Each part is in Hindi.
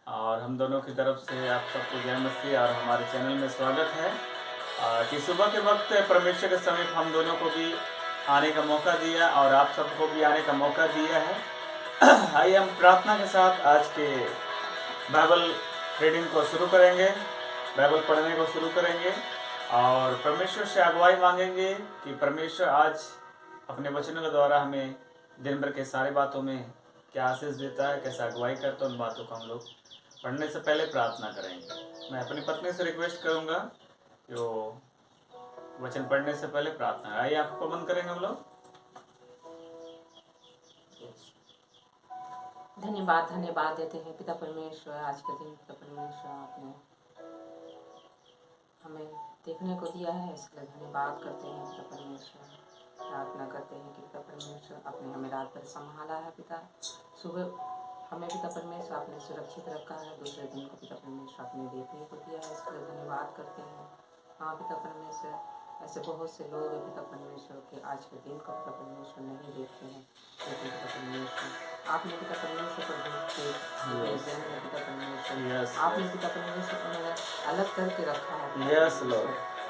और हम दोनों की तरफ से आप सबको जय मसीह और हमारे चैनल में स्वागत है कि सुबह के वक्त परमेश्वर के समीप हम दोनों को भी आने का मौका दिया और आप सबको भी आने का मौका दिया है। आइए हम प्रार्थना के साथ आज के बाइबल रीडिंग को शुरू करेंगे, बाइबल पढ़ने को शुरू करेंगे और परमेश्वर से अगुवाई मांगेंगे कि परमेश्वर आज अपने वचनों के द्वारा हमें दिन भर के सारी बातों में क्या आशीष देता है, कैसे अगुवाई करता है, उन बातों को हम लोग पढ़ने से पहले प्रार्थना करेंगे। मैं अपनी पत्नी से रिक्वेस्ट करूंगा कि वो वचन पढ़ने से पहले प्रार्थना। आइए आपको बंद करेंगे हम लोग। धन्यवाद देते हैं पिता परमेश्वर। आज के दिन पिता परमेश्वर आपने हमें देखने को दिया है, इसके लिए धन्यवाद करते हैं पिता परमेश्वर। प्रार्थना करते हैं कि पिता परमेश्वर आपने हमें रात भर संभाला है पिता, सुबह हमें पिता परमेश्वर आपने सुरक्षित रखा है, दूसरे दिन को पिता परमेश्वर आपने देखने को दिया है, इसके लिए धन्यवाद करते हैं। हाँ पिता परमेश्वर, ऐसे बहुत से लोग हैं पिता परमेश्वर के आज के दिन को पिता परमेश्वर नहीं देखते हैं, लेकिन पिता परमेश्वर आपने पिता परमेश्वर पर पिता परमेश्वर आपने पिता परमेश्वर को अलग करके रखा है।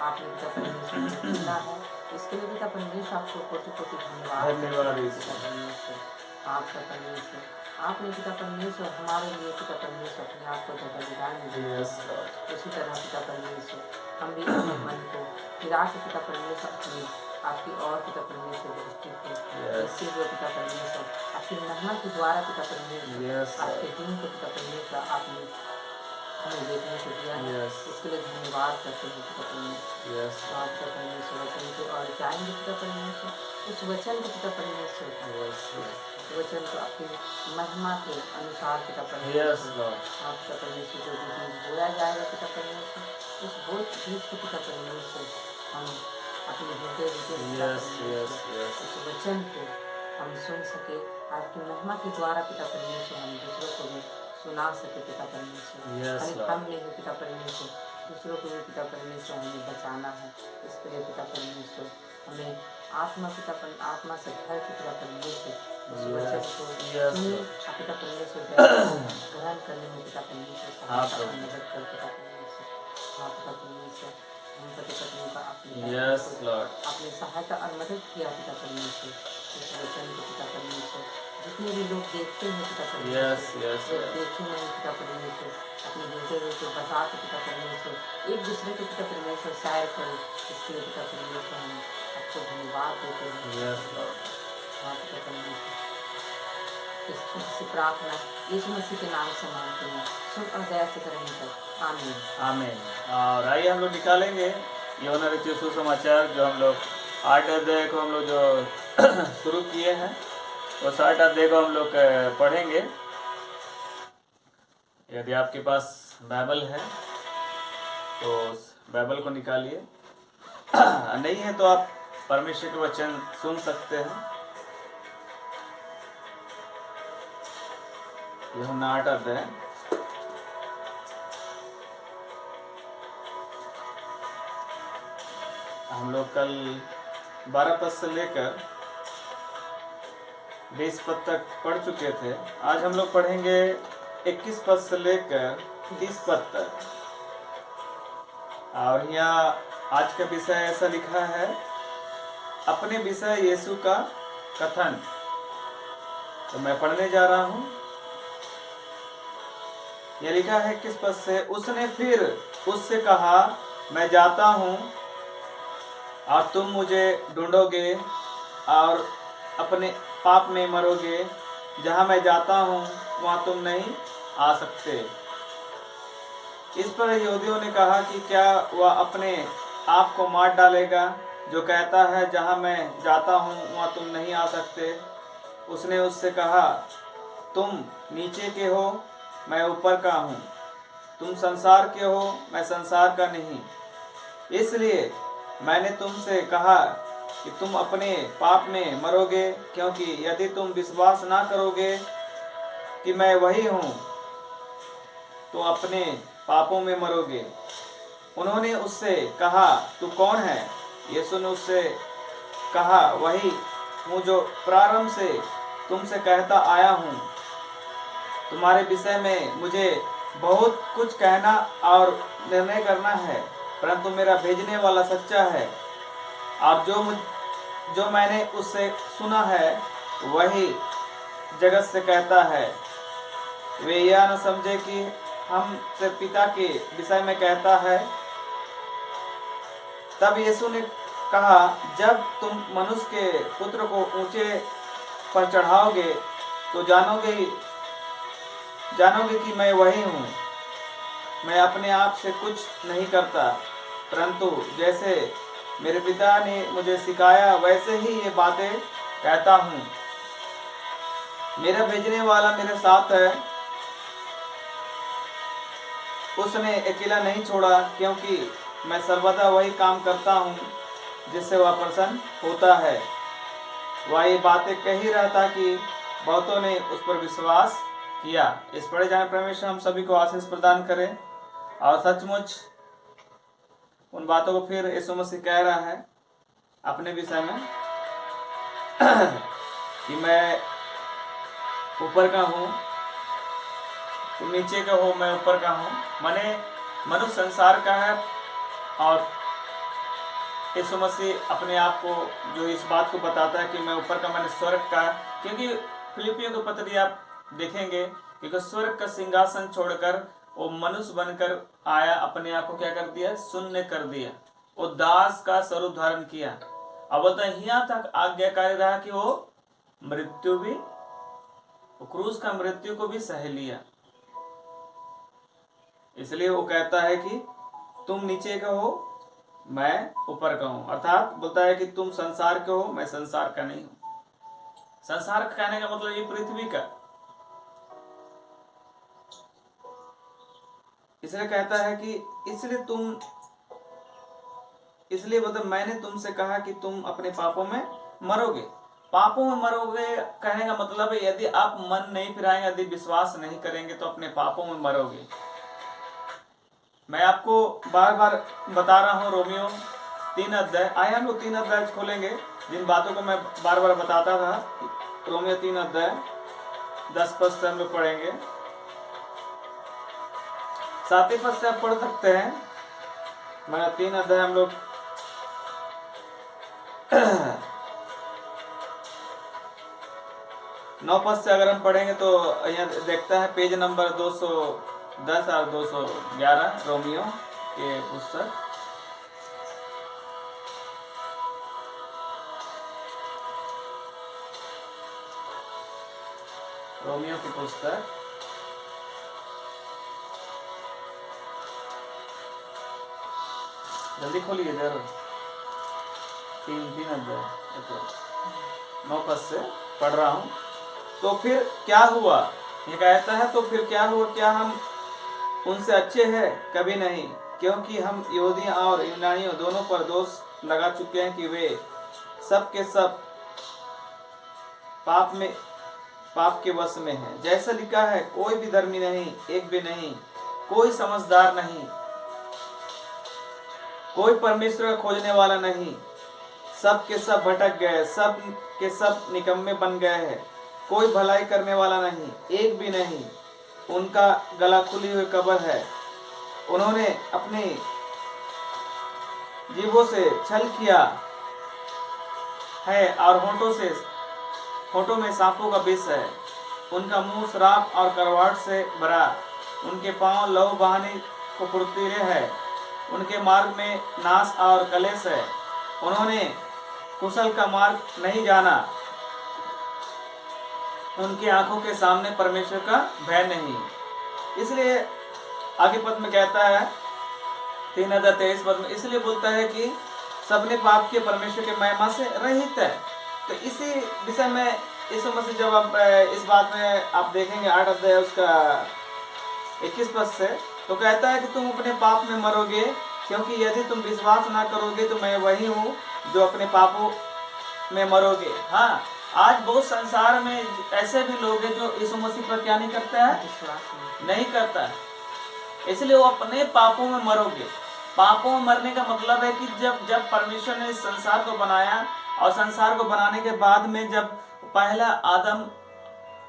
आपने पिता परमेश्वर चुना है, इसके लिए पिता परमेश्वर आपको कोटि कोटि धन्यवाद पिता परमेश्वर। आपका परमेश्वर आपने पिता परमेश्वर हमारे लिए पिता परमेश्वर अपने आप को बलिदान दिया। उसी तरह पिता परमेश्वर हम भी अपने मन को फिरा के पिता परमेश्वर अपनी आपकी और पिता परमेश्वर दृष्टि को देखते हुए पिता परमेश्वर अपनी महिमा के द्वारा पिता परमेश्वर आज के दिन को पिता परमेश्वर आपने हमें देखने को दिया है, इसके लिए धन्यवाद करते हैं पिता परमेश्वर। पिता परमेश्वर वचन को और जाएंगे पिता परमेश्वर, उस वचन को पिता परमेश्वर वचन को अपनी महिमा के अनुसार पिता परमेश्वर आप पिता परमेश्वर जो भी बीज बोया जाएगा पिता परमेश्वर, उस बीज को पिता परमेश्वर हम अपने हृदय उस वचन को हम सुन सके, आपकी महिमा के द्वारा पिता परमेश्वर हम दूसरों को भी सुना सके पिता परमेश्वर। हम नहीं पिता परमेश्वर, दूसरों को भी पिता परमेश्वर हमें बचाना है, इसके लिए पिता परमेश्वर हमें आत्मा से भर के पिता परमेश्वर उस वचन को पिता परमेश्वर ग्रहण करने में पिता परमेश्वर मदद कर पिता परमेश्वर। हाँ पिता परमेश्वर हम पति पत्नी का अपनी सहायता और मदद किया पिता परमेश्वर उस वचन को पिता परमेश्वर। जितने भी लोग देखते हैं पिता परमेश्वर देखे नहीं पिता परमेश्वर, अपने हृदय को बसा के पिता परमेश्वर एक दूसरे के पिता परमेश्वर सैर करें, इसके लिए पिता परमेश्वर हम आपको धन्यवाद देते हैं। हाँ पिता परमेश्वर इस छोटी सी प्रार्थना यीशु मसीह के नाम से मांगते हैं, सुन और दया से करेंगे तक आमीन आमीन। और आइए हम लोग निकालेंगे यूहन्ना रचित सुसमाचार, जो हम लोग 8 अध्याय को हम लोग जो शुरू किए हैं, उस 8 अध्याय को हम लोग पढ़ेंगे। यदि आपके पास बाइबल है तो उस बाइबल को निकालिए, नहीं है तो आप परमेश्वर के वचन सुन सकते हैं। यूहन्ना 8 अध्याय हम लोग कल 12 पद से लेकर 20 पद तक पढ़ चुके थे। आज हम लोग पढ़ेंगे 21 पद से लेकर 30 पद तक। और यहाँ आज का विषय ऐसा लिखा है, अपने विषय यीशु का कथन। तो मैं पढ़ने जा रहा हूँ। यह लिखा है 21 पद से, उसने फिर उससे कहा, मैं जाता हूँ और तुम मुझे ढूंढोगे और अपने पाप में मरोगे। जहाँ मैं जाता हूँ वहाँ तुम नहीं आ सकते। इस पर यहूदियों ने कहा कि क्या वह अपने आप को मार डालेगा जो कहता है, जहाँ मैं जाता हूँ वहाँ तुम नहीं आ सकते। उसने उससे कहा, तुम नीचे के हो, मैं ऊपर का हूँ। तुम संसार के हो, मैं संसार का नहीं। इसलिए मैंने तुमसे कहा कि तुम अपने पाप में मरोगे, क्योंकि यदि तुम विश्वास ना करोगे कि मैं वही हूँ तो अपने पापों में मरोगे। उन्होंने उससे कहा, तू कौन है? यीशु ने उससे कहा, वही हूँ जो प्रारंभ से तुमसे कहता आया हूँ। तुम्हारे विषय में मुझे बहुत कुछ कहना और निर्णय करना है, परंतु मेरा भेजने वाला सच्चा है, और जो मैंने उससे सुना है वही जगत से कहता है। वे यह न समझे कि हमसे पिता के विषय में कहता है। तब यीशु ने कहा, जब तुम मनुष्य के पुत्र को ऊंचे पर चढ़ाओगे तो जानोगे कि मैं वही हूँ। मैं अपने आप से कुछ नहीं करता, परंतु जैसे मेरे पिता ने मुझे सिखाया वैसे ही ये बातें कहता हूँ। मेरा भेजने वाला मेरे साथ है, उसने अकेला नहीं छोड़ा, क्योंकि मैं सर्वदा वही काम करता हूँ जिससे वह प्रसन्न होता है। वह ये बातें कह ही रहा था कि बहुतों ने उस पर विश्वास किया। इस पढ़े जाने परमेश्वर हम सभी को आशीष प्रदान करें, और सचमुच उन बातों को फिर यीशु मसीह कह रहा है अपने विषय में कि मैं ऊपर का हूँ, तुम नीचे का हो, मैं ऊपर का हूँ। माने मनुष्य संसार का है, और यीशु मसीह अपने आप को जो इस बात को बताता है कि मैं ऊपर का, मैंने स्वर्ग का। क्योंकि फिलिपियों की पत्री आप देखेंगे, क्योंकि स्वर्ग का सिंहासन छोड़कर वो मनुष्य बनकर आया, अपने आप को क्या कर दिया, शून्य कर दिया। वो दास का स्वरूप धारण किया। अब बोलता है यहाँ तक आज्ञाकारी रहा कि वो मृत्यु भी, क्रूस का मृत्यु को भी सह लिया। इसलिए वो कहता है कि तुम नीचे का हो, मैं ऊपर का हूं। अर्थात बोलता है कि तुम संसार के हो, मैं संसार का नहीं हूं। संसार का कहने का मतलब ये पृथ्वी का। इसलिए कहता है कि इसलिए मतलब मैंने तुमसे कहा कि तुम अपने पापों में मरोगे। पापों में मरोगे कहने का मतलब है, यदि आप मन नहीं फिराएंगे, यदि विश्वास नहीं करेंगे तो अपने पापों में मरोगे। मैं आपको बार बार बता रहा हूँ, रोमियो 3 अध्याय, आइए हम लोग 3 अध्याय खोलेंगे, जिन बातों को मैं बार बार बताता था। रोमियो 3 अध्याय 10 पद से हम लोग पढ़ेंगे। 7 पद से आप पढ़ सकते हैं। मैं 3 अध्याय हम लोग 9 पद से अगर हम पढ़ेंगे तो यहाँ देखता है पेज नंबर 210 और 211 रोमियो के पुस्तक। रोमियो की पुस्तक जल्दी खोलिए जरूर। 3 अध्याय 9 पद से पढ़ रहा हूँ। तो फिर क्या हुआ, ये कहता है तो फिर क्या हुआ, क्या हम उनसे अच्छे हैं? कभी नहीं, क्योंकि हम यहूदियों और यूनानियों दोनों पर दोष लगा चुके हैं कि वे सब के सब पाप के वश में हैं। जैसा लिखा है, कोई भी धर्मी नहीं, एक भी नहीं, कोई समझदार नहीं, कोई परमेश्वर का खोजने वाला नहीं। सब के सब भटक गए, सब के सब निकम्मे बन गए हैं। कोई भलाई करने वाला नहीं, एक भी नहीं। उनका गला खुली हुई कब्र है। उन्होंने अपनी जीभों से छल किया है और होठों में सांपों का विष है। उनका मुंह श्राप और करवाहट से भरा। उनके पांव लहू बहाने को फुर्तीले है। उनके मार्ग में नाश और कलेश है। उन्होंने कुशल का मार्ग नहीं जाना। उनकी आंखों के सामने परमेश्वर का भय नहीं। इसलिए आगे पद में कहता है 3:23 पद में, इसलिए बोलता है कि सबने पाप किए, परमेश्वर के महिमा से रहित है। तो इसी विषय में यीशु मसीह जब आप इस बात में आप देखेंगे 8 अध्याय उसका 21 पद से, तो कहता है कि तुम अपने पाप में मरोगे, क्योंकि यदि तुम विश्वास ना करोगे तो मैं वही हूँ जो अपने पापों में मरोगे। हाँ, आज बहुत संसार में ऐसे भी लोग हैं जो यीशु मसीह पर क्या नहीं करता है, विश्वास नहीं करता है। इसलिए वो अपने पापों में मरोगे। पापों में मरने का मतलब है कि जब परमेश्वर ने इस संसार को बनाया, और संसार को बनाने के बाद में जब पहला आदम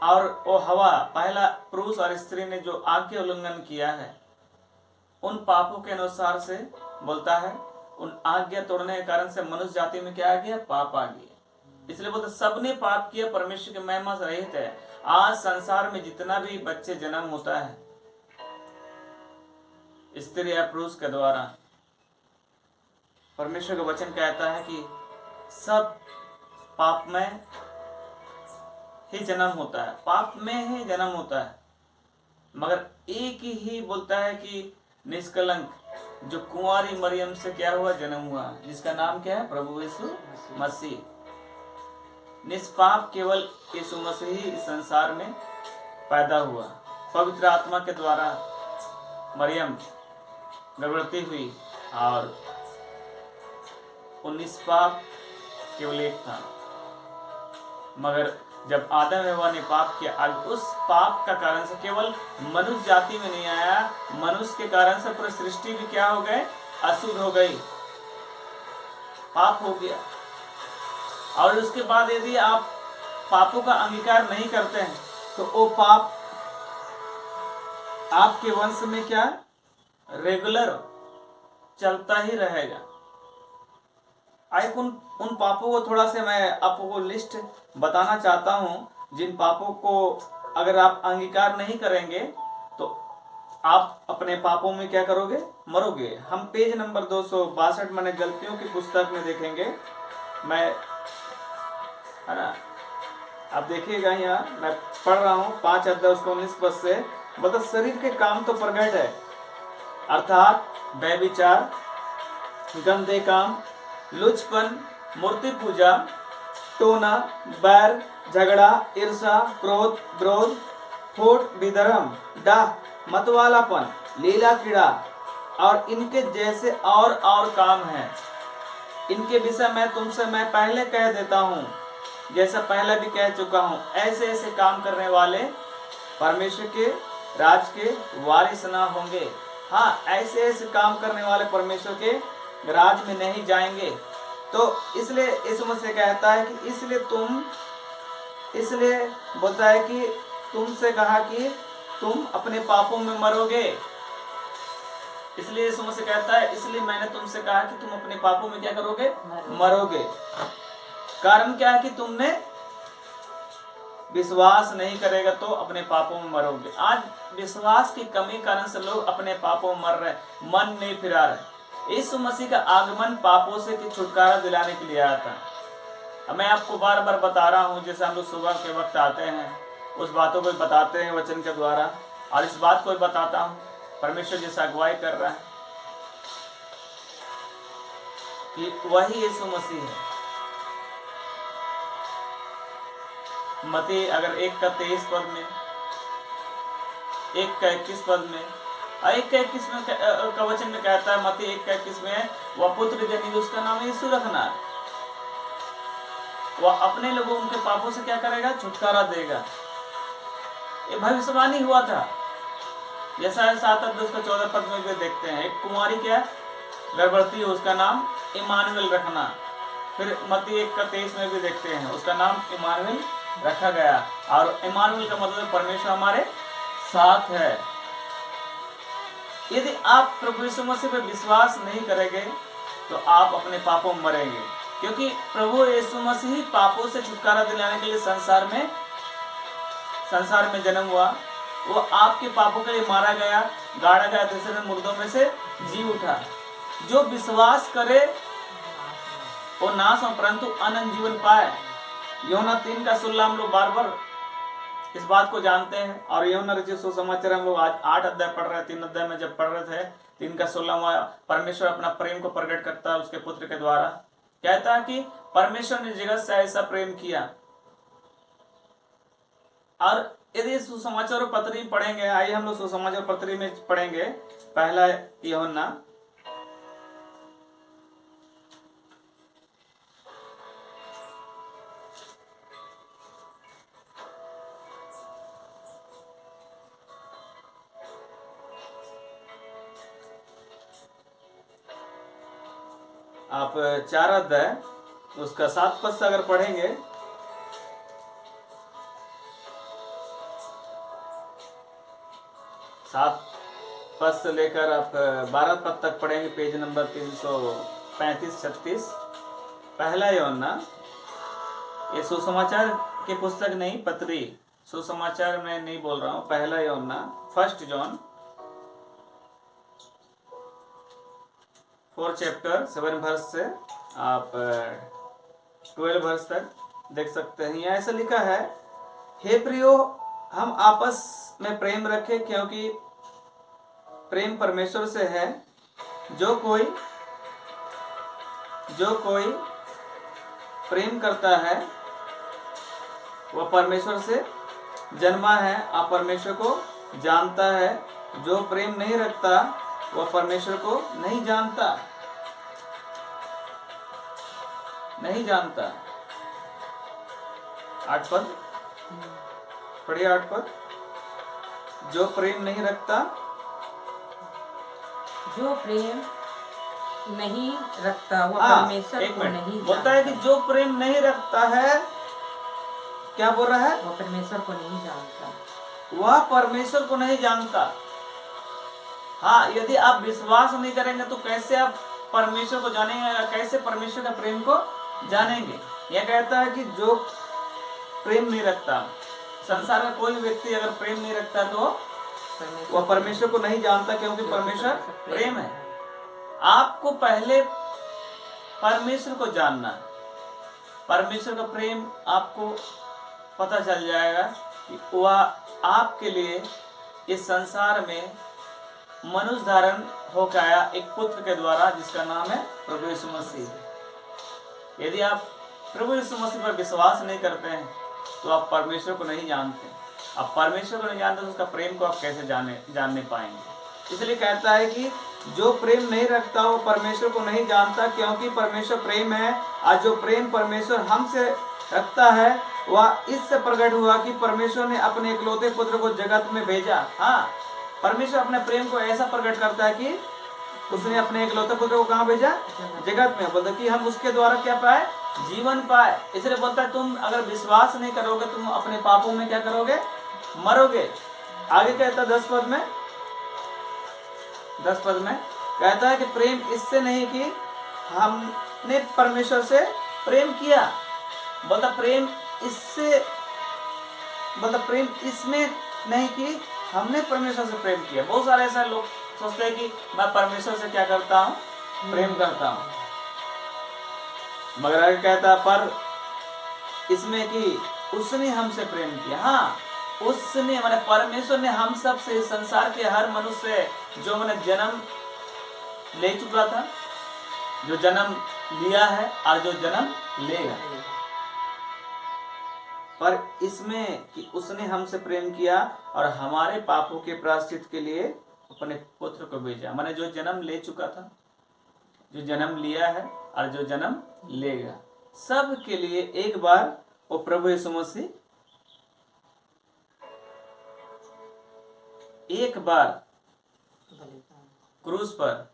और वो हवा, पहला पुरुष और स्त्री ने जो आज्ञा उल्लंघन किया है, उन पापों के अनुसार से बोलता है, उन आज्ञा तोड़ने के कारण से मनुष्य जाति में क्या आ गया? पाप आ गया। इसलिए बोलते सबने पाप किया, परमेश्वर की महिमा से रहित है। आज संसार में जितना भी बच्चे जन्म होता है स्त्री या पुरुष के द्वारा, परमेश्वर का वचन कहता है कि सब पाप में ही जन्म होता है, पाप में ही जन्म होता है। मगर एक ही बोलता है कि निष्कलंक जो कुंवारी मरियम से क्या हुआ? जन्म हुआ, जिसका नाम क्या है? प्रभु यीशु मसीह। निष्पाप केवल यीशु मसीह ही इस संसार में पैदा हुआ। पवित्र आत्मा के द्वारा मरियम गर्भवती हुई और वो निष्पाप केवल एक था। मगर जब आदम एवं ने पाप किया, अब उस पाप का कारण से केवल मनुष्य जाति में नहीं आया, मनुष्य के कारण से पूरी सृष्टि भी क्या हो गए? अशुद्ध हो गई, पाप हो गया। और उसके बाद यदि आप पापों का अंगीकार नहीं करते हैं तो वो पाप आपके वंश में क्या रेगुलर चलता ही रहेगा। आइए उन पापों को थोड़ा से मैं आपको लिस्ट बताना चाहता हूं, जिन पापों को अगर आप अंगीकार नहीं करेंगे तो आप अपने पापों में क्या करोगे? मरोगे। हम पेज नंबर 262 मैंने गलतियों की पुस्तक में देखेंगे, मैं है ना, आप देखिएगा यहाँ मैं पढ़ रहा हूँ 5 अध्याय उसको 19 पद से। मतलब शरीर के काम तो प्रगट है, अर्थात व्यभिचार, गंदे काम, लुचपन, मूर्ति पूजा, टोना, बैर, झगड़ा, ईर्षा, क्रोध, विरोध, फूट, विधर्म, डाह, मतवालापन, लीला कीड़ा और इनके जैसे और काम हैं। इनके विषय में तुमसे मैं पहले कह देता हूँ, जैसा पहले भी कह चुका हूँ, ऐसे ऐसे काम करने वाले परमेश्वर के राज के वारिस ना होंगे। हाँ, ऐसे ऐसे काम करने वाले परमेश्वर के राज में नहीं जाएंगे। तो इसलिए इस मसीह कहता है कि इसलिए बोलता है कि तुमसे कहा कि तुम अपने पापों में मरोगे। इसलिए इस मसीह कहता है, इसलिए मैंने तुमसे कहा कि तुम अपने पापों में क्या करोगे? मरोगे। कारण क्या है कि तुमने विश्वास नहीं करेगा तो अपने पापों में मरोगे। आज विश्वास की कमी कारण से लोग अपने पापों में मर रहे, मन नहीं फिरा रहे। यीशु मसीह का आगमन पापों से की छुटकारा दिलाने के लिए आया था। मैं आपको बार बार बता रहा हूँ, जैसे हम लोग सुबह के वक्त आते हैं, उस बातों को बताते हैं वचन के द्वारा, और इस बात को बताता हूँ, परमेश्वर जैसा अगुवाई कर रहा है कि वही यीशु मसीह है। मती अगर 1:23 पद में, 1:21 पद में, 1:21 में का वचन में कहता है, मती 1:21 में, वह पुत्र जनित उसका नाम यीशु रखना, वह अपने लोगों उनके पापों से क्या करेगा? छुटकारा देगा। ये भविष्यवाणी हुआ था, जैसा 7:14 पद में भी देखते हैं। एक कुमारी क्या गर्भवती है, उसका नाम इमानुएल रखना। फिर मती 1:23 में भी देखते हैं, उसका नाम इमानुएल रखा गया। और इमानुएल का मतलब परमेश्वर हमारे साथ है। यदि आप प्रभु यीशु मसीह पर विश्वास नहीं करेंगे तो आप अपने पापों में मरेंगे, क्योंकि प्रभु यीशु मसीह ही पापों से छुटकारा दिलाने के लिए संसार में जन्म हुआ। वो आपके पापों के लिए मारा गया, गाड़ा गया, तीसरे दिन मुर्दों में से जी उठा। जो विश्वास करे वो नाश हो परंतु अनंत जीवन पाए। यूहन्ना 3:16 हम लोग बार बार इस बात को जानते हैं। और यूहन्ना रचित सुसमाचार हम लोग आज 8 अध्याय पढ़ रहे हैं। 3 अध्याय में जब पढ़ रहे थे, 3:16 परमेश्वर अपना प्रेम को प्रकट करता है उसके पुत्र के द्वारा। कहता है कि परमेश्वर ने जगत से ऐसा प्रेम किया। और यदि सुसमाचार पत्री पढ़ेंगे, आइए हम लोग सुसमाचार पत्री में पढ़ेंगे, पहला यूहन्ना आप 4 अध्याय उसका 7 पद से अगर पढ़ेंगे, 7 पद से लेकर आप 12 पद तक पढ़ेंगे, पेज नंबर 335-36। पहला यूहन्ना, ये सुसमाचार की पुस्तक नहीं, पत्री, सुसमाचार मैं नहीं बोल रहा हूँ। पहला यूहन्ना 1 जॉन 4 चैप्टर 7 वर्ष से आप 12 वर्ष तक देख सकते हैं। यहाँ ऐसा लिखा है, हे प्रियो, हम आपस में प्रेम रखें, क्योंकि प्रेम परमेश्वर से है। जो कोई प्रेम करता है वह परमेश्वर से जन्मा है और परमेश्वर को जानता है। जो प्रेम नहीं रखता वह परमेश्वर को नहीं जानता। 8 पद पढ़िए, 8 पद। जो प्रेम नहीं रखता, जो प्रेम नहीं रखता वह परमेश्वर को नहीं बोलता है कि जो प्रेम नहीं रखता है, क्या बोल रहा है? वह परमेश्वर को नहीं जानता। वह परमेश्वर को नहीं जानता। हाँ, यदि आप विश्वास नहीं करेंगे तो कैसे आप परमेश्वर को जानेंगे, कैसे परमेश्वर का प्रेम को जानेंगे? यह कहता है कि जो प्रेम नहीं रखता, संसार का कोई व्यक्ति अगर प्रेम नहीं रखता तो वह परमेश्वर को नहीं जानता, क्योंकि परमेश्वर प्रेम है। आपको पहले परमेश्वर को जानना है। परमेश्वर का प्रेम आपको पता चल जाएगा कि वह आपके लिए इस संसार में मनुष्य धारण होकर आया एक पुत्र के द्वारा, जिसका नाम है प्रभु यीशु मसीह। यदि आप प्रभु यीशु मसीह पर विश्वास नहीं करते हैं तो आप परमेश्वर को नहीं जानते। आप परमेश्वर को नहीं जानते तो उसका प्रेम को आप कैसे जानने पाएंगे? इसलिए कहता है कि जो प्रेम नहीं रखता वो परमेश्वर को नहीं जानता, क्योंकि परमेश्वर प्रेम है। और जो प्रेम परमेश्वर हमसे रखता है वह इससे प्रकट हुआ कि परमेश्वर ने अपने इकलौते पुत्र को जगत में भेजा। हाँ, परमेश्वर अपने प्रेम को ऐसा प्रकट करता है कि उसने अपने इकलौते पुत्र को कहाँ भेजा? जगत में। बोलता कि हम उसके द्वारा क्या पाए? जीवन पाए। इसलिए बोलता है तुम अगर विश्वास नहीं करोगे तुम अपने पापों में क्या करोगे? मरोगे। आगे कहता 10 पद में कहता है कि प्रेम इससे नहीं कि हमने परमेश्वर से प्रेम किया। बोलता प्रेम इसमें नहीं कि हमने परमेश्वर से प्रेम किया। बहुत सारे ऐसा लोग सोचते हैं कि मैं परमेश्वर से क्या करता हूँ? प्रेम करता हूँ। मगर आगे कहता पर इसमें कि उसने हमसे प्रेम किया। हाँ, उसने माने परमेश्वर ने हम सब से, संसार के हर मनुष्य से जो मैंने जन्म ले चुका था, जो जन्म लिया है और जो जन्म लेगा, पर इसमें कि उसने हमसे प्रेम किया और हमारे पापों के प्रायश्चित के लिए अपने पुत्र को भेजा। माने जो जन्म ले चुका था, जो जन्म लिया है और जो जन्म लेगा, सब के लिए एक बार वो प्रभु यीशु मसीह एक बार क्रूस पर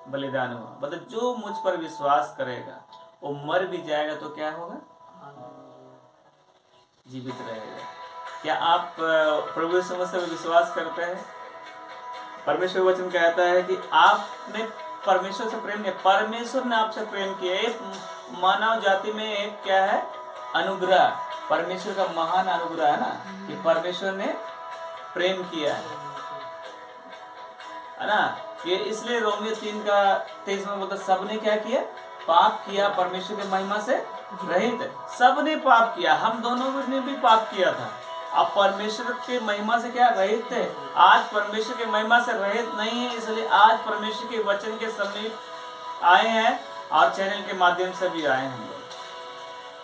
बलिदान हुआ। मतलब जो मुझ पर विश्वास करेगा वो मर भी जाएगा तो क्या होगा? जीवित रहेगा। क्या आप प्रभु यीशु मसीह पर विश्वास करते हैं? परमेश्वर वचन कहता है कि आपने परमेश्वर से प्रेम किया, परमेश्वर ने आपसे प्रेम किया। एक मानव जाति में एक क्या है? अनुग्रह, परमेश्वर का महान अनुग्रह है ना, कि परमेश्वर ने प्रेम किया है ना। ये इसलिए रोमियो 3:23 में बोलता सबने क्या किया? पाप किया, परमेश्वर की महिमा से रहित। सबने पाप किया, हम दोनों ने भी पाप किया था। अब परमेश्वर के महिमा से क्या रहित थे? आज परमेश्वर के महिमा से रहित नहीं है, इसलिए आज परमेश्वर के वचन के समीप आए हैं और चैनल के माध्यम से भी आए हैं हम लोग।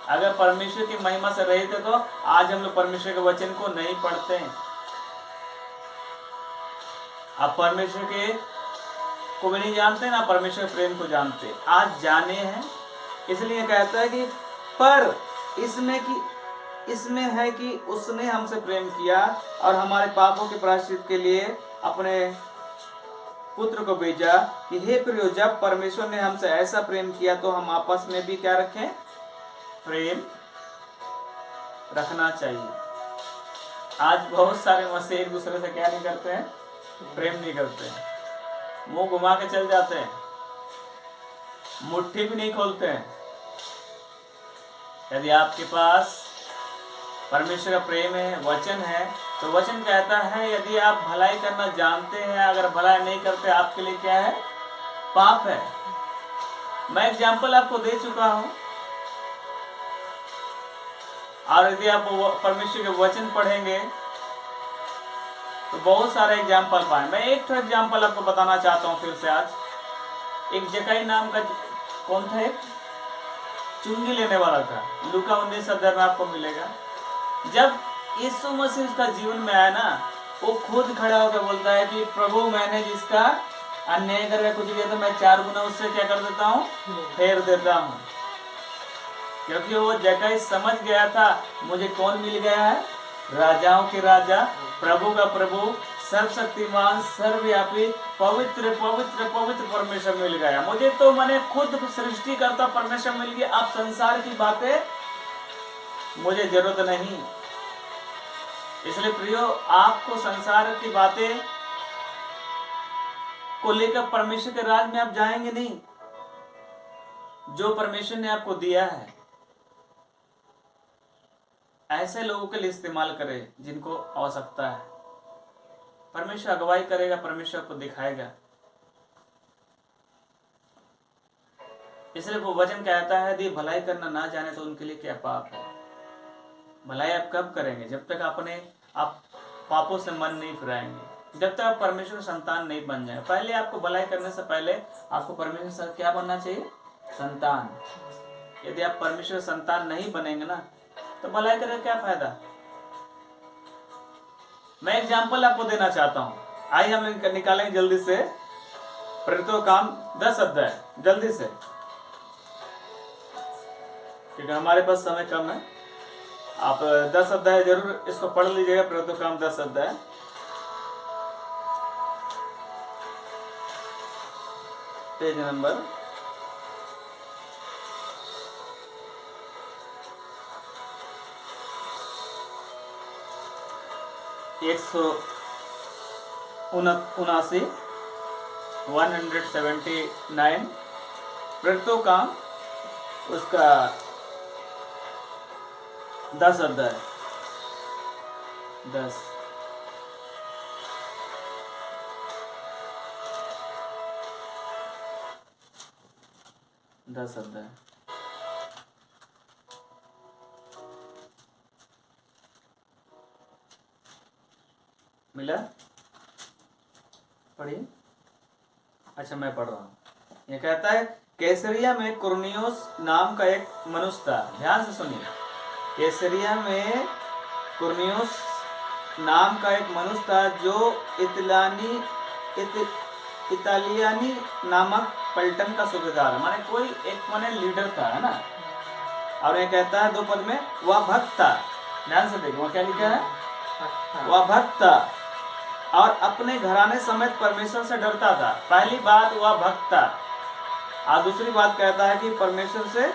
अगर परमेश्वर की महिमा से रहित है तो आज हम लोग परमेश्वर के वचन को नहीं पढ़ते हैं। आप परमेश्वर के को भी नहीं जानते ना परमेश्वर प्रेम को जानते। आज जाने हैं, इसलिए कहता है कि पर इसमें है कि उसने हमसे प्रेम किया और हमारे पापों के प्रायश्चित के लिए अपने पुत्र को भेजा। कि हे प्रियो, जब परमेश्वर ने हमसे ऐसा प्रेम किया तो हम आपस में भी क्या रखें? प्रेम रखना चाहिए। आज बहुत सारे मसीह एक दूसरे से क्या नहीं करते हैं, प्रेम नहीं करते हैं, मुंह घुमा के चल जाते हैं, मुट्ठी भी नहीं खोलते हैं। यदि आपके पास परमेश्वर का प्रेम है, वचन है, तो वचन कहता है यदि आप भलाई करना जानते हैं, अगर भलाई नहीं करते आपके लिए क्या है, पाप है। मैं एग्जाम्पल आपको दे चुका हूं, और यदि आप परमेश्वर के वचन पढ़ेंगे तो बहुत सारे एग्जाम्पल पाए। मैं एक एग्जाम्पल आपको बताना चाहता हूँ फिर से आज। एक जकाई नाम का कौन था, एक चुंगी लेने वाला था, लूका 19 अध्याय में आपको मिलेगा। जब यीशु मसीह उसका जीवन में आया ना, वो खुद खड़ा होकर बोलता है कि प्रभु मैंने जिसका अन्याय करके कुछ दिया था, मैं 4 गुना उससे क्या कर देता हूँ, फेर देता हूँ। क्योंकि वो जकाई समझ गया था मुझे कौन मिल गया है, राजाओं के राजा, प्रभु का प्रभु, सर्वशक्तिमान, सर्वव्यापी, पवित्र पवित्र पवित्र परमेश्वर मिल गया मुझे। तो मैंने खुद सृष्टिकर्ता परमेश्वर मिल गया। अब संसार की बातें मुझे जरूरत नहीं। इसलिए प्रियो, आपको संसार की बातें को लेकर परमेश्वर के राज में आप जाएंगे नहीं। जो परमेश्वर ने आपको दिया है ऐसे लोगों के लिए इस्तेमाल करें जिनको आवश्यकता है। परमेश्वर अगुवाई करेगा, परमेश्वर को दिखाएगा। इसलिए वो वचन कहता है यदि भलाई करना ना जाने तो उनके लिए क्या पाप है। भलाई आप कब करेंगे, जब तक आप पापों से मन नहीं फिराएंगे, जब तक आप परमेश्वर संतान नहीं बन जाए। पहले आपको भलाई करने से पहले आपको परमेश्वर से क्या बनना चाहिए, संतान। यदि आप परमेश्वर संतान नहीं बनेंगे ना तो भलाई करके क्या फायदा। मैं एग्जाम्पल आपको देना चाहता हूं। आइए हम निकालेंगे जल्दी से प्रेरितों का काम 10 अध्याय, जल्दी से, क्योंकि हमारे पास समय कम है। आप 10 अध्याय जरूर इसको पढ़ लीजिएगा, प्रेरितों का काम 10 अध्याय। पेज नंबर 179 179 प्रेरितों का उसका 10 अध्याय 10 अध्याय मिला, पढ़िए। अच्छा मैं पढ़ रहा हूँ। ये कहता है कैसरिया में कुरनियोस नाम का एक मनुष्य था। ध्यान से सुनिए, कैसरिया में कुरनियोस नाम का एक मनुष्य था जो इतालियानी नामक पलटन का सूबेदार है। माने कोई एक माने लीडर था, है ना। और ये कहता है 2 पद में वह भक्त था। ध्यान से देखो वह क्या लिखा है, वह भक्त था और अपने घराने समेत परमेश्वर से डरता था। पहली बात वह भक्त था, और दूसरी बात कहता है कि परमेश्वर से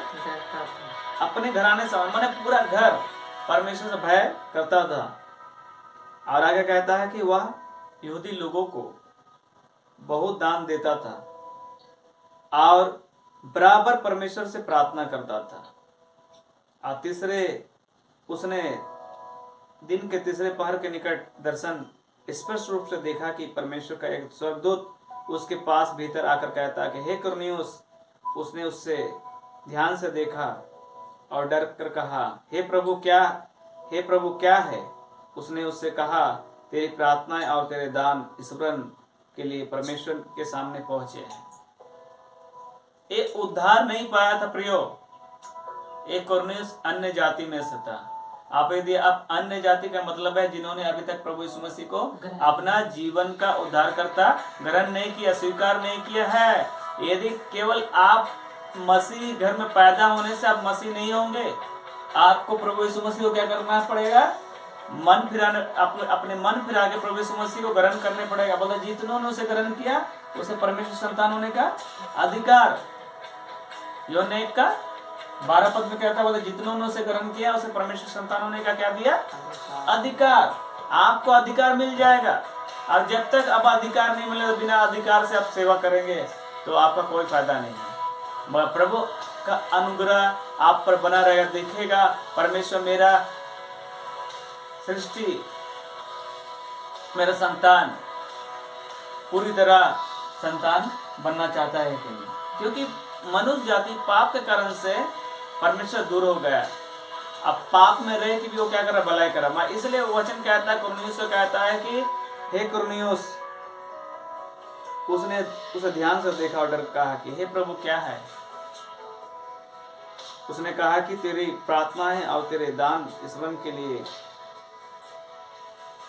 अपने घराने समेत माने पूरा घर परमेश्वर से भय करता था। और आगे कहता है कि वह यहूदी लोगों को बहुत दान देता था और बराबर परमेश्वर से प्रार्थना करता था। और तीसरे उसने दिन के तीसरे पहर के निकट दर्शन स्पष्ट रूप से देखा कि परमेश्वर का एक स्वर्गदूत उसके पास भीतर आकर कहता कि हे कुरनियुस। उसने उससे ध्यान से देखा और डर कर कहा हे प्रभु क्या है। उसने उससे कहा तेरी प्रार्थनाएं और तेरे दान ईश्वरन के लिए परमेश्वर के सामने पहुंचे हैं। ये उद्धार नहीं पाया था प्रियो, एक कुरनियुस अन्य जाति में से था। यदि आप अन्य जाति का मतलब है जिन्होंने अभी तक प्रभु यीशु मसीह को अपना जीवन का उद्धारकर्ता ग्रहण नहीं किया, स्वीकार नहीं किया है। यदि केवल आप मसीह घर में पैदा होने से आप मसीह नहीं होंगे। आपको प्रभु यीशु मसीह को क्या करना पड़ेगा, मन फिराने, अपने मन फिरा के प्रभु यीशु मसीह को ग्रहण करने पड़ेगा। बोला जितनों ने उसे ग्रहण किया उसे परमेश्वर संतान होने का अधिकार। यूहन्ना का 12 पद में कहता है जितनों ने उसे ग्रहण किया उसे परमेश्वर संतान होने का क्या दिया, अधिकार। आपको अधिकार मिल जाएगा। और जब तक अब अधिकार नहीं मिले, बिना अधिकार से आप सेवा करेंगे तो आपका कोई फायदा नहीं है। प्रभु का अनुग्रह आप पर बना रहेगा। देखिएगा, परमेश्वर मेरा सृष्टि, मेरा संतान पूरी तरह संतान बनना चाहता है कि नहीं, क्योंकि मनुष्य जाति पाप के कारण से परमेश्वर दूर हो गया। अब पाप में रहे कि भी वो क्या कर रहा, भलाई कर रहा। इसलिए वचन कहता है, कुरनियुस को कहता है कि हे कुरनियुस, उसने उसे ध्यान से देखा और कहा कि हे प्रभु क्या है। उसने कहा कि तेरी प्रार्थनाएं और तेरे दान इस वन के लिए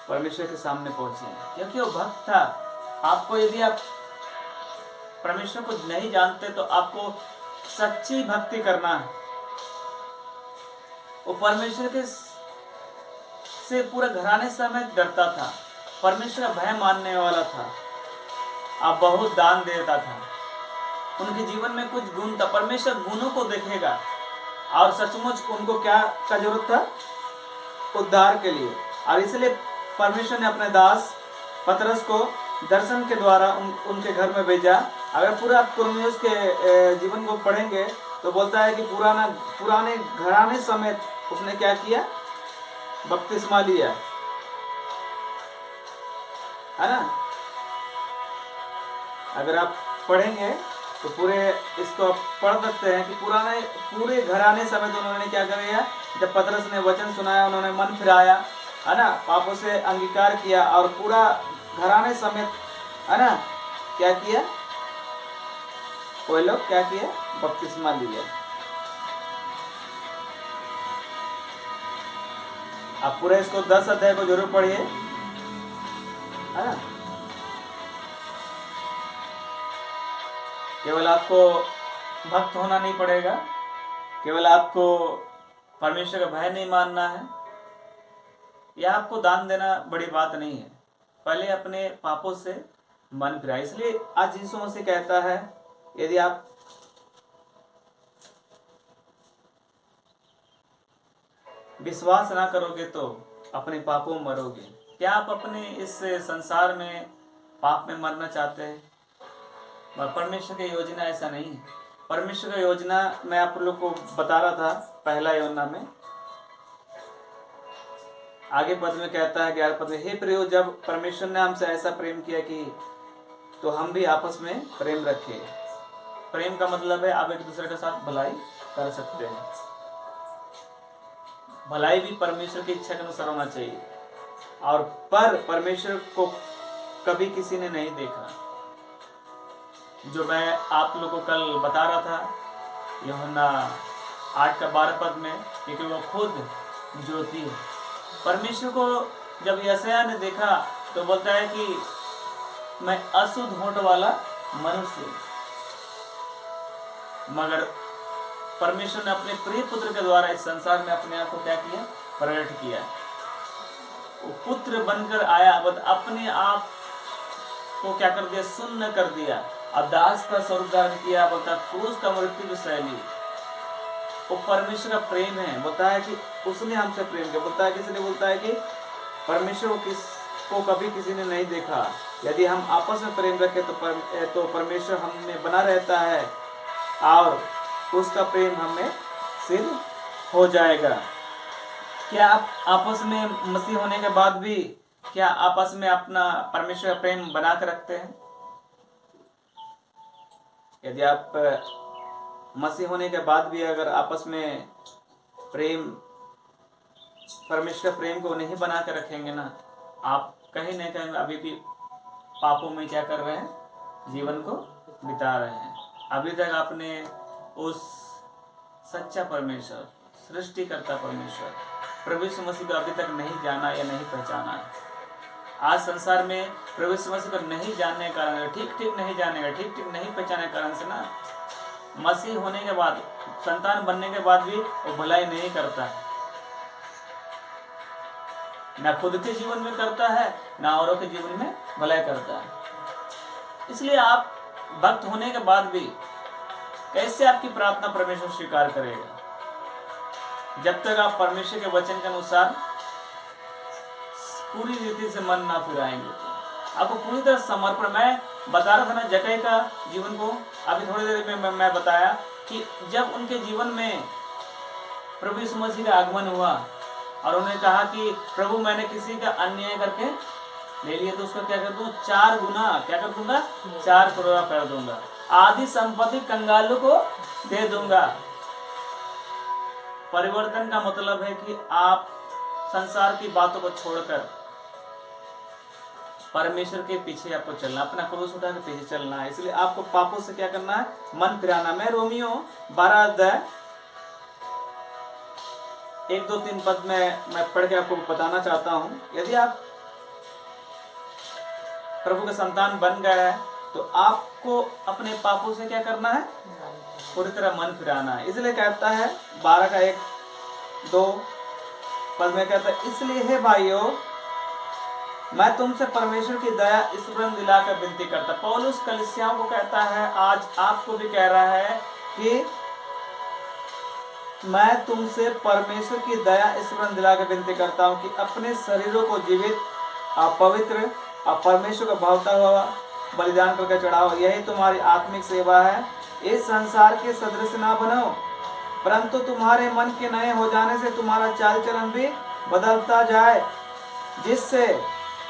परमेश्वर के सामने पहुंचे, क्योंकि वो भक्त था। आपको यदि आप परमेश्वर को नहीं जानते तो आपको सच्ची भक्ति करना है। वो परमेश्वर के से पूरा घराने समेत डरता था, परमेश्वर का भय मानने वाला था, आप बहुत दान देता था। उनके जीवन में कुछ गुण था, परमेश्वर गुणों को देखेगा। और सचमुच उनको क्या का जरूरत था, उद्धार के लिए। और इसलिए परमेश्वर ने अपने दास पतरस को दर्शन के द्वारा उनके घर में भेजा। अगर पूरा कुरनियुस के जीवन को पढ़ेंगे तो बोलता है कि पुराने घराने समेत उसने क्या किया, बपतिस्मा लिया, है ना। अगर आप पढ़ेंगे तो पूरे इसको पढ़ सकते हैं कि पूरे घराने समेत उन्होंने क्या किया। जब पतरस ने वचन सुनाया, उन्होंने मन फिराया, है ना, पापों से अंगीकार किया और पूरा घराने समेत, है ना, क्या किया, कोई लोग क्या किया, बपतिस्मा लिया। आप पूरे इसको 10 अध्याय को जरूर पढ़िए, है ना। केवल आपको भक्त होना नहीं पड़ेगा, केवल आपको परमेश्वर का भय नहीं मानना है, या आपको दान देना बड़ी बात नहीं है। पहले अपने पापों से मन फिराए। इसलिए आज यीशु मसीह कहता है, यदि आप विश्वास ना करोगे तो अपने पापों में मरोगे। क्या आप अपने इस संसार में पाप में मरना चाहते हैं? परमेश्वर की योजना ऐसा नहीं है। परमेश्वर की योजना मैं आप लोग को बता रहा था पहला यूहन्ना में, आगे पद में कहता है, 11 पद में, हे प्रियो, जब परमेश्वर ने हमसे ऐसा प्रेम किया कि तो हम भी आपस में प्रेम रखें। प्रेम का मतलब है आप एक दूसरे के साथ भलाई कर सकते हैं। भलाई भी परमेश्वर की इच्छा के अनुसार होना चाहिए। और पर परमेश्वर को कभी किसी ने नहीं देखा, जो मैं आप लोगों को कल बता रहा था यूहन्ना 8:12 पद में, क्योंकि वो खुद ज्योति है। परमेश्वर को जब यशायाह ने देखा तो बोलता है कि मैं अशुद्ध होंठ वाला मनुष्य, मगर परमेश्वर ने अपने प्रिय पुत्र के द्वारा इस संसार में अपने आप को क्या किया, प्रकट किया। वो पुत्र बनकर आया, अपने आप को क्या कर दिया, शून्य कर दिया, और दास का स्वरूप धारण किया, बोलता क्रूस का मृत्यु शैली। वो परमेश्वर का प्रेम है। बोलता है कि उसने हमसे प्रेम किया। बोलता है, किसने, बोलता है कि परमेश्वर को कभी किसी ने नहीं देखा। यदि हम आपस में प्रेम रखें तो परमेश्वर हम में बना रहता है और उसका प्रेम हमें सिद्ध हो जाएगा। क्या आप आपस में मसीह होने के बाद भी क्या आपस में अपना परमेश्वर का प्रेम बना कर रखते हैं? यदि आप मसीह होने के बाद भी अगर आपस में प्रेम, परमेश्वर प्रेम को नहीं बना कर रखेंगे ना, आप कहीं न कहीं अभी भी पापों में क्या कर रहे हैं, जीवन को बिता रहे हैं। अभी तक आपने उस सच्चा परमेश्वर, सृष्टिकर्ता परमेश्वर प्रभु यीशु मसीह को अभी तक नहीं जाना या नहीं पहचाना है। आज संसार में प्रभु यीशु मसीह को नहीं जानने के कारण, ठीक नहीं जानने का, ठीक नहीं पहचानने के कारण से ना, मसीह होने के बाद, संतान बनने के बाद भी वो भलाई नहीं करता है। ना खुद के जीवन में करता है, ना औरों के जीवन में भलाई करता है। इसलिए आप भक्त होने के बाद भी कैसे आपकी प्रार्थना परमेश्वर स्वीकार करेगा? जब तक आप परमेश्वर के वचन के अनुसार पूरी रीति से मन ना फिराएंगे तो आपको पूरी तरह समर्पण। मैं बता रहा था ना जक्कई का जीवन को, अभी थोड़ी देर में मैं बताया कि जब उनके जीवन में प्रभु यीशु मसीह का आगमन हुआ और उन्होंने कहा कि प्रभु मैंने किसी का अन्याय करके ले लिया तो उसका क्या कर दूंगा, 4 गुना क्या कर दूंगा, 4 करोड़ कर दूंगा, आधी संपत्ति कंगालों को दे दूंगा। परिवर्तन का मतलब है कि आप संसार की बातों को छोड़कर परमेश्वर के पीछे आपको चलना, अपना क्रूस उठा के पीछे चलना है। इसलिए आपको पापों से क्या करना है, मन फिराना। मैं रोमियो 12 अध्याय 1, 2, 3 पद में मैं पढ़ के आपको बताना चाहता हूं। यदि आप प्रभु का संतान बन गए हैं तो आपको अपने पापों से क्या करना है, पूरी तरह मन फिराना है। इसलिए कहता है 12 का 1, 2 पद में कहता है, इसलिए हे भाइयों मैं तुमसे परमेश्वर की दया स्मरण दिलाकर विनती करता। पौलुस कलीसियाओं को कहता है, आज आपको भी कह रहा है कि मैं तुमसे परमेश्वर की दया स्मरण दिलाकर विनती करता हूं कि अपने शरीरों को जीवित और पवित्र और परमेश्वर का भावता हुआ बलिदान करके चढ़ाओ, यही तुम्हारी आत्मिक सेवा है। इस संसार के सदृश ना बनो, परंतु तुम्हारे मन के नए हो जाने से तुम्हारा चाल चलन भी बदलता जाए, जिससे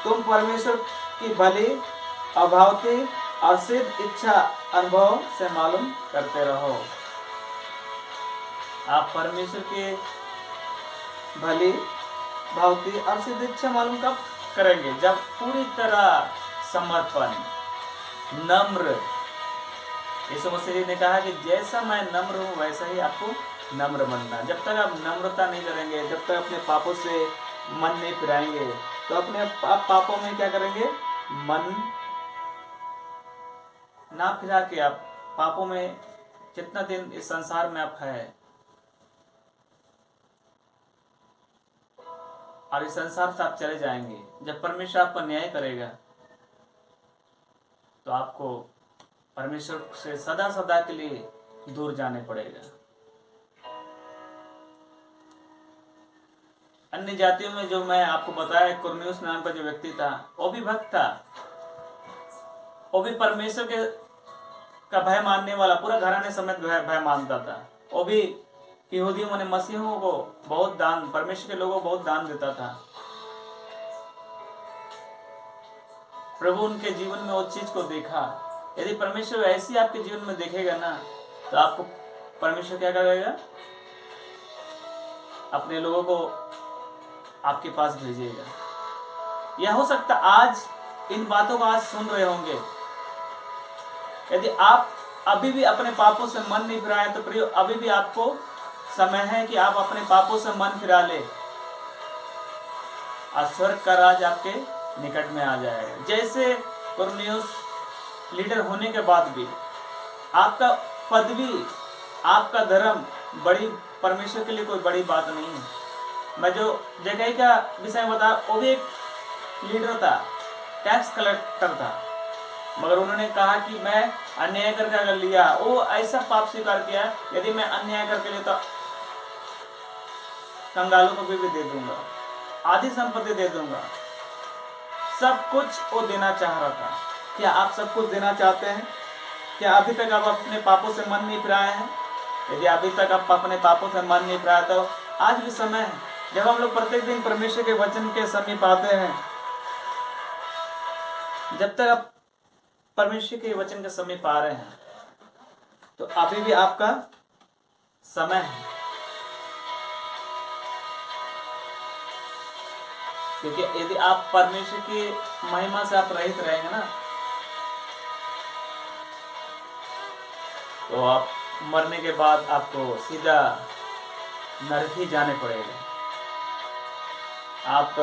तुम परमेश्वर की भली अभावती और सिद्ध इच्छा अनुभव से मालूम करते रहो। आप परमेश्वर की भली भावती और सिद्ध इच्छा मालूम कब करेंगे, जब पूरी तरह समर्पण, नम्र। यीशु मसीह ने कहा कि जैसा मैं नम्र हूं वैसा ही आपको नम्र बनना। जब तक आप नम्रता नहीं करेंगे, जब तक अपने पापों से मन नहीं फिराएंगे तो अपने आप पापों में क्या करेंगे, मन ना फिरा के आप पापों में जितना दिन इस संसार में आप है और इस संसार से आप चले जाएंगे। जब परमेश्वर आपका न्याय करेगा तो आपको परमेश्वर से सदा सदा के लिए दूर जाने पड़ेगा। अन्य जातियों में जो मैं आपको बताया, कुरनेलियुस नाम का जो व्यक्ति था वो भी भक्त था, वो भी परमेश्वर के का भय मानने वाला, पूरा घराने समेत भय मानता था। वो भी यहूदियों ने मसीहों को बहुत दान, परमेश्वर के लोगों को बहुत दान देता था। प्रभु उनके जीवन में उस चीज को देखा। यदि परमेश्वर ऐसी आपके जीवन में देखेगा ना तो आपको परमेश्वर क्या करेगा, अपने लोगों को आपके पास भेजेगा। यह हो सकता आज इन बातों को आज सुन रहे होंगे, यदि आप अभी भी अपने पापों से मन नहीं फिराए तो प्रियो अभी भी आपको समय है कि आप अपने पापों से मन फिरा ले और स्वर्ग का राज आपके निकट में आ जाएगा। जैसे कुरनेलियुस लीडर होने के बाद भी आपका पदवी, आपका धर्म बड़ी परमेश्वर के लिए कोई बड़ी बात नहीं है। मैं जो जक्कई का विषय बता, वो भी एक लीडर था, टैक्स कलेक्टर था, मगर उन्होंने कहा कि मैं अन्याय करके अगर लिया, वो ऐसा पाप स्वीकार किया, यदि मैं अन्याय करके लेता कंगालों को भी दे दूंगा, आधी संपत्ति दे दूंगा, सब कुछ वो देना चाह रहा था। क्या आप सब कुछ देना चाहते हैं? क्या अभी तक आप अपने पापों से मन नहीं फिराए हैं? यदि अभी तक आप अपने पापों से मन नहीं फिराए तो आज भी समय है, जब हम लोग प्रत्येक दिन परमेश्वर के वचन के समीप आते हैं, जब तक आप परमेश्वर के वचन के समीप आ रहे हैं तो अभी भी आपका समय है। क्योंकि यदि आप परमेश्वर की महिमा से आप रहित रहेंगे ना तो आप मरने के बाद आपको सीधा नरक ही जाने पड़ेगा। आप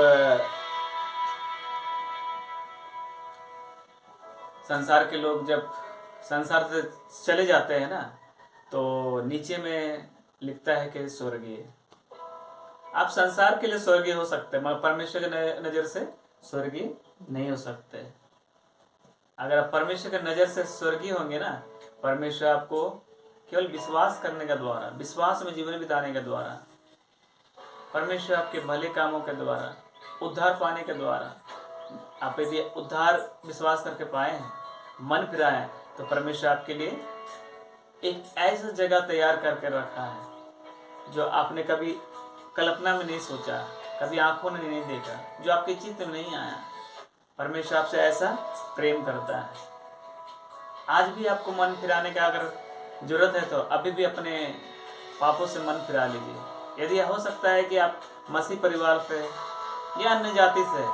संसार के लोग जब संसार से चले जाते हैं ना तो नीचे में लिखता है कि स्वर्गीय। आप संसार के लिए स्वर्गीय हो सकते हैं मगर परमेश्वर की नजर से स्वर्गीय नहीं हो सकते। अगर आप परमेश्वर की नजर से स्वर्गीय होंगे ना, परमेश्वर आपको केवल विश्वास करने के द्वारा, विश्वास में जीवन बिताने के द्वारा, परमेश्वर आपके भले कामों के द्वारा उद्धार पाने के द्वारा आप यदि उद्धार विश्वास करके पाए हैं, मन फिराए हैं, तो परमेश्वर आपके लिए एक ऐसा जगह तैयार करके रखा है जो आपने कभी कल्पना में नहीं सोचा, कभी आंखों ने नहीं देखा, जो आपके चित्त में नहीं आया। परमेश्वर आपसे ऐसा प्रेम करता है। आज भी आपको मन फिराने का अगर जरूरत है तो अभी भी अपने पापों से मन फिरा लीजिए। यदि हो सकता है कि आप मसीह परिवार से या अन्य जाति से,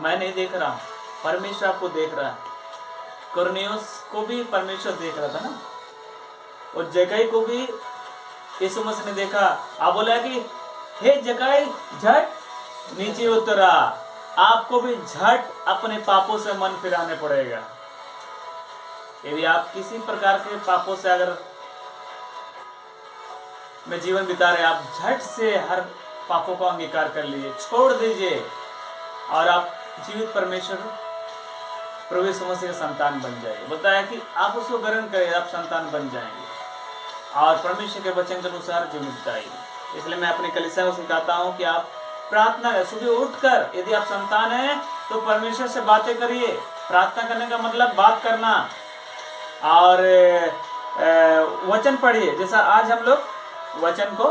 मैं नहीं देख रहा हूँ, परमेश्वर आपको देख रहा है। कुरनेलियुस को भी परमेश्वर देख रहा था ना, और जक्कई को भी यीशु मसीह ने देखा। आप बोला कि हे जक्कई झट नीचे उतरा। आपको भी झट अपने पापों से मन फिराने पड़ेगा। यदि आप किसी प्रकार के पापों से अगर में जीवन बिता रहे, आप झट से हर पापों को अंगीकार कर लीजिए, छोड़ दीजिए, और आप जीवित परमेश्वर प्रभु यीशु मसीह का संतान बन जाइए। बताया कि आप उसको ग्रहण करें, आप संतान बन जाएंगे और परमेश्वर के वचन के अनुसार जीवन बिताएंगे। इसलिए मैं अपनी कलीसिया को सिखाता हूँ कि आप प्रार्थना करें। सुबह उठकर यदि आप संतान हैं तो परमेश्वर से बातें करिए। प्रार्थना करने का मतलब बात करना, और वचन पढ़िए। जैसा आज हम लोग वचन को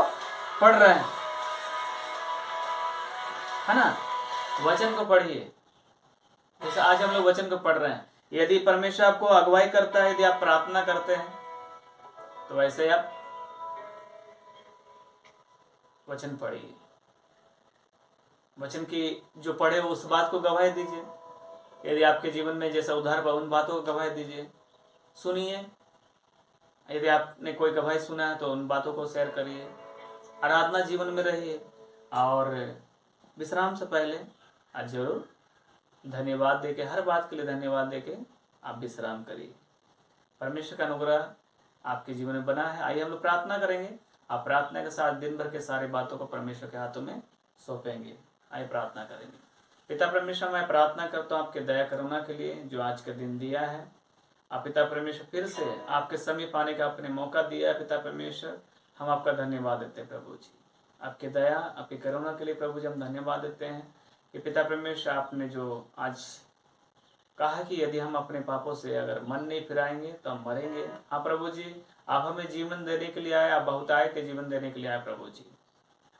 पढ़ रहे हैं, है ना, वचन को पढ़िए। जैसा आज हम लोग वचन को पढ़ रहे हैं, यदि परमेश्वर आपको अगुवाई करता है, यदि आप प्रार्थना करते हैं, तो वैसे आप वचन पढ़िए। वचन की जो पढ़े उस बात को गवाही दीजिए। यदि आपके जीवन में जैसा उद्धार पा, उन बातों को गवाही दीजिए, सुनिए। यदि आपने कोई गवाही सुना है तो उन बातों को शेयर करिए। आराधना जीवन में रहिए, और विश्राम से पहले आज जरूर धन्यवाद देके, हर बात के लिए धन्यवाद देके आप विश्राम करिए। परमेश्वर का अनुग्रह आपके जीवन में बना है। आइए हम लोग प्रार्थना करेंगे। आप प्रार्थना के साथ दिन भर के सारी बातों को परमेश्वर के हाथों में सौंपेंगे। आइए प्रार्थना करेंगे। पिता परमेश्वर, मैं प्रार्थना करता हूँ आपके दया करुणा के लिए जो आज का दिन दिया है। आप पिता परमेश्वर फिर से आपके समीप आने का आपने मौका दिया है। पिता परमेश्वर, हम आपका धन्यवाद देते हैं प्रभु जी, आपकी दया आपकी करुणा के लिए प्रभु जी हम धन्यवाद देते हैं कि पिता परमेश्वर आपने जो आज कहा कि यदि हम अपने पापों से अगर मन नहीं फिराएंगे तो हम मरेंगे। हाँ प्रभु जी, आप हमें जीवन देने के लिए आए, आप बहुतायत के जीवन देने के लिए आए प्रभु जी।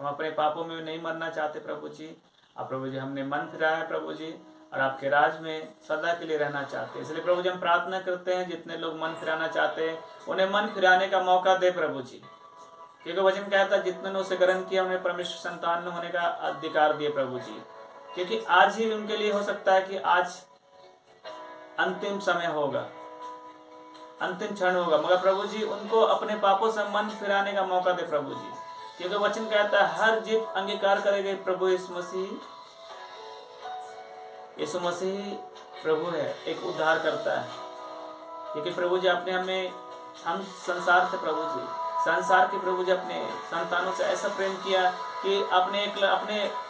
हम अपने पापों में नहीं मरना चाहते प्रभु जी। आप प्रभु जी हमने मन फिराया प्रभु जी, और आपके राज में सदा के लिए रहना चाहते हैं। इसलिए प्रभु जी हम प्रार्थना करते हैं, जितने लोग मन फिराना चाहते हैं उन्हें मन फिराने का मौका दे प्रभु जी, क्योंकि वचन कहता है जितने ने उसे ग्रहण किया उन्हें परमेश्वर संतान होने का अधिकार दिए प्रभु जी। क्योंकि आज ही उनके लिए हो सकता है कि आज अंतिम समय होगा, अंतिम क्षण होगा, मगर प्रभु जी उनको अपने पापों से मन फिराने का मौका दे प्रभु जी। क्योंकि वचन कहता है हर जीव अंगीकार करेगा प्रभु यीशु मसीह प्रभु है, एक उद्धार करता है। क्योंकि प्रभु जी आपने हम संसार से प्रभु जी, संसार के प्रभु जी अपने संतानों से ऐसा प्रेम किया कि अपने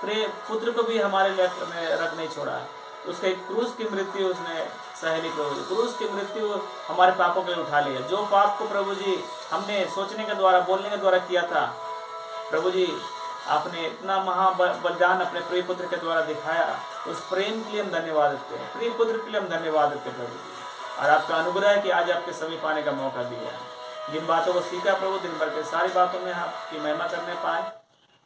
प्रिय पुत्र को भी हमारे लिए रख नहीं छोड़ा। उसके क्रूस की मृत्यु उसने सहेली प्रभु जी, क्रूस की मृत्यु हमारे पापों के लिए उठा लिया। जो पाप को प्रभु जी हमने सोचने के द्वारा, बोलने के द्वारा किया था, प्रभु जी आपने इतना महाबलिदान अपने प्रिय पुत्र के द्वारा दिखाया। उस प्रेम के लिए हम धन्यवाद देते हैं, प्रिय पुत्र के लिए हम धन्यवाद देते हैं प्रभु जी। और आपका अनुग्रह है कि आज आपके समीप आने का मौका दिया है। जिन बातों को सीखा प्रभु, दिन भर के सारी बातों में आपकी महिमा करने पाए,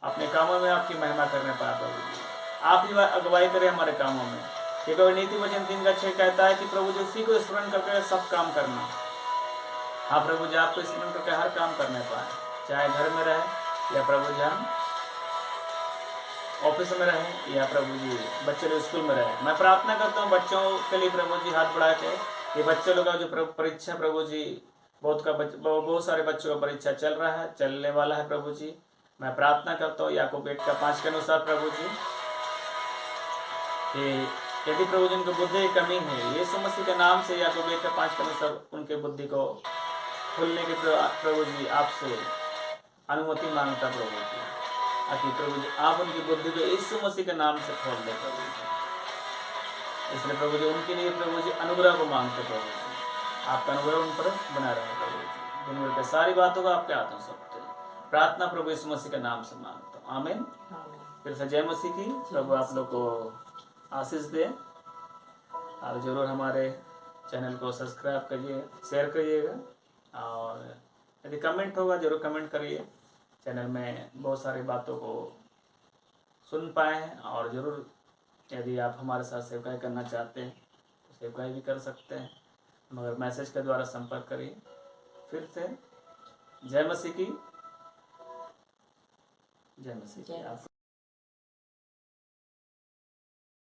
अपने कामों में आपकी महिमा करने पाए प्रभु जी। आप ही अगुवाई करें हमारे कामों में। क्योंकि नीति वचन 3:6 कहता है कि प्रभु जी उसी को स्मरण करके सब काम करना। हाँ प्रभु जी, आपको स्मरण करके हर काम करने पाए, चाहे घर में रहे या प्रभु जी हम ऑफिस में रहे या प्रभु जी बच्चे लोग स्कूल में रहे। मैं प्रार्थना करता हूँ बच्चों के लिए प्रभु जी, हाथ बढ़ा के ये बच्चे लोग का जो परीक्षा प्रभु जी, बहुत सारे बच्चों का परीक्षा चल रहा है, चलने वाला है प्रभु जी। मैं प्रार्थना करता हूँ याकूब 1:5 के अनुसार प्रभु जी कि यदि प्रभु जी उनकी बुद्धि की कमी है, यीशु मसीह के नाम से याकूब 1:5 के अनुसार उनके बुद्धि को खुलने के प्रभु जी आपसे अनुमति मांगता प्रभु जी। ताकि प्रभु जी आप उनकी बुद्धि को यीशु मसीह के नाम से खोल दे प्रभु जी। इसलिए प्रभु जी उनके लिए प्रभु जी अनुग्रह को मांगते प्रभु जी, आपका अनुग्रह उन पर बना रहे प्रभु जी। दिन भर के सारी बातों को आपके हाथों सौंपते प्रार्थना प्रभु यीशु मसीह के नाम से मांगता हूँ, आमीन। फिर से जय मसीह की। प्रभु आप लोग को आशीष दे, और ज़रूर हमारे चैनल को सब्सक्राइब करिए, शेयर करिएगा, और यदि कमेंट होगा ज़रूर कमेंट करिए। चैनल में बहुत सारी बातों को सुन पाए हैं, और ज़रूर यदि आप हमारे साथ सेवकाई करना चाहते हैं तो सेवकाई भी कर सकते हैं, मगर मैसेज के द्वारा संपर्क करिए। फिर से जय मसीह की। जय मसीह की।